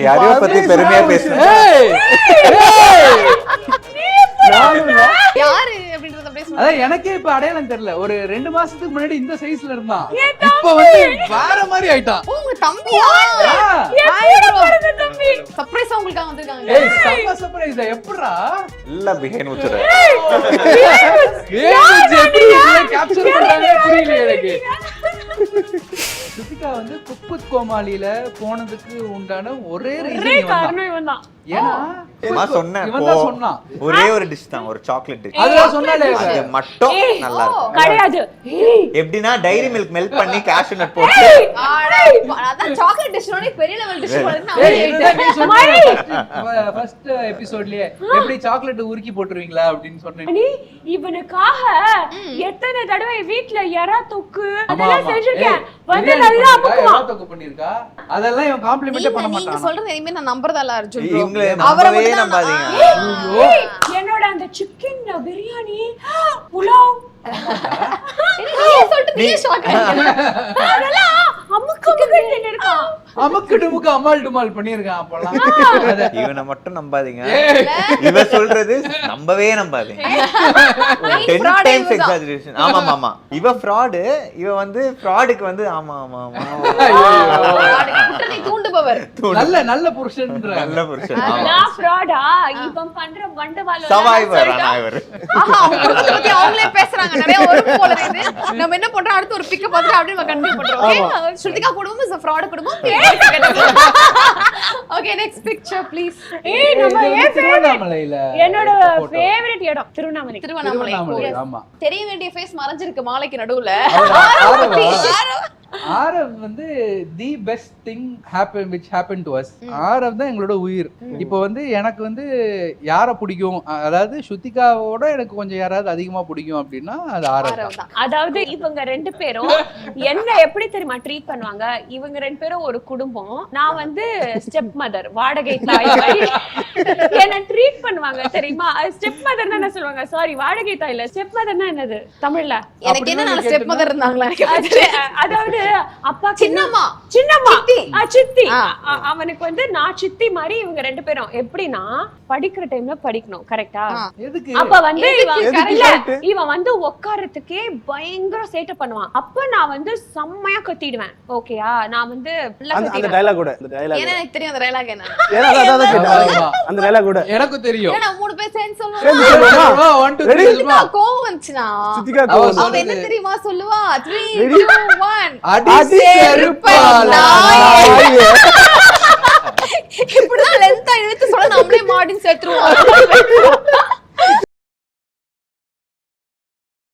யாரையோ பத்தி பெருமையா பேசுறேன். யாரு அப்படின்றத பேசுங்க. அதான் எனக்கே இப்ப அடையாளம் தெரியல. ஒரு 2 மாசத்துக்கு முன்னாடி இந்த சைஸ்ல இருந்தான், இப்ப வந்து வேற மாதிரி ஆயிட்டான். உங்க தம்பியா? தம்பி சர்ப்ரைஸா உங்களுக்காக வந்திருக்காங்க. ஏய் செம்ம சர்ப்ரைஸ். எப்படிடா இல்ல பிஹைண்ட் வச்சுற எப்படி கேப்சர் பண்றாங்க புரியல எனக்கு. சுத்திகா வந்து குக் வித் கோமாளியில போனதுக்கு உண்டான ஒரே ரீசன் காரணம் இவன் தான். ஏன்னா நான் சொன்னேன், இவன் தான் சொன்னான். ஒரே ஒரு டிஷ் தான், ஒரு சாக்லேட் டிஷ். அதுதான் சொன்னாலே அது மட்டும் நல்லா இருக்கும். கிடையாது. எப்படினா டைரி மில்க் மெல்ட் பண்ணி கேஷ்யூ நட் போட்டு அதான் சாக்லேட் டிஷ்னோட பெரிய லெவல் டிஷ் போடுறதுன்னா ஃபர்ஸ்ட் எபிசோட்லயே எப்படி சாக்லேட் உருக்கி போட்டுருவீங்களா அப்படின்னு சொன்னேன். நீ இவனுக்காக எத்தனை தடவை வீட்ல எறா தொக்கு அதெல்லாம் செஞ்சிருக்கேன். வந்து நல்லா அமுக்குவான். தொக்கு பண்ணிருக்கா. அதெல்லாம் இவன் காம்ப்ளிமெண்டே பண்ண நீங்க மாட்டான். சொல்றது எதுமே நான் நம்பறதா இல்ல அர்ஜுன் bro. இவங்களே நம்பவே நம்பாதீங்க. என்னோட அந்த சிக்கன் பிரியாணி புலாவ் நீயே சொல்லிட்டு நீயே ஷாக் ஆயிட்டீங்க. அதெல்லாம் அமுக்கு அமுக்குன்னு இருக்கான். அமுக்கு டுமுக்கு அமால் டுமால் பண்ணிருக்கான் அப்பலாம். இவனை மட்டும் நம்பாதீங்க. இவ சொல்றது நம்பவே நம்பாதீங்க. 10 times exaggeration. ஆமா ஆமா, இவ fraud, இவ வந்து fraudக்கு வந்து ஆமா ஆமா ஆமா குற்றத்தை தூண்டுபவர். நல்ல நல்ல புருஷன்ற. நல்ல புருஷன். நான் ஃப்ராடா இவன் பண்ற வண்டவாளம் சர்வைவர் ஆனவர். ஆஹா, அவங்க குடும்பத்தை பத்தி அவங்களே பேசுறாங்க. நிறைய வரும் போல இது. நம்ம என்ன பண்றோம், அடுத்து ஒரு பிக்க பார்த்துட்டு அப்படியே நம்ம கண்டினியூ பண்றோம். ஓகே, ஸ்ருதிகா குடும்பம் இஸ் a fraud குடும்பம். Okay, next picture please. ஏய் நம்ம திருவண்ணாமலையில என்னோட ஃபேவரட் இடம் திருவண்ணாமலை. திருவண்ணாமலை. ஆமா. தெரிய வேண்டிய ஃபேஸ் மறைஞ்சிருக்கு மாலைக்கு நடுவுல. ஆரவ் வந்து the best thing which happened to us. Aarav தான் எங்களோட உயிர். இப்போ வந்து எனக்கு வந்து யாரை பிடிக்கும், அதாவது ஸ்ருதிகாவோட எனக்கு கொஞ்சம் யாராவது அதிகமா பிடிக்கும் அப்படின்னா அது ஆரவ் தான். அதாவது இவங்க 2 பேரும் என்ன எப்படி தெரியுமா ட்ரீட் பண்ணுவாங்க. இவங்க 2 பேரும் ஒரு குடும்பம், நான் வந்து ஸ்டெப் மதர், வாடகை தாய் மாதிரி என்ன ட்ரீட் பண்ணுவாங்க தெரியுமா. ஸ்டெப் மதர்னா என்ன சொல்லுவாங்க, சாரி வாடகை தாய்ல ஸ்டெப் மதர்னா என்னது தமிழ்ல? எனக்கு என்ன நல்ல ஸ்டெப் மதர் இருந்தாங்களா? அதாவது அப்பா சின்னம்மா சித்தி. அவனுக்கு வந்து நான் சித்தி மாதிரி இவங்க 2 பேரும். எப்படின்னா படிக்கிற டைம்ல படிக்கணும், கரெக்டா? எதுக்கு அப்ப வந்து இவன் வந்து உட்காரத்துக்கே பயங்கர சேட்டை பண்ணுவான். அப்ப நான் வந்து செம்மையா கத்திடுவேன். ஓகேயா, நான் வந்து அந்த டயலாக் கூட எனக்கு தெரியும் அந்த டயலாக் என்ன. அந்த டயலாக் கூட எனக்கு தெரியும். நான் 3 பேர் சேர்ந்து சொல்லுவோம். 1 2 3 கோவம் வந்துச்சுனா அவ என்ன தெரியுமா சொல்லுவா, 3 2 1 அடி செருப்பால. இப்படிதான் லென்த்தா இழுத்து சொல்ல நம்மளே மாடின்னு சேர்த்துருவோம்.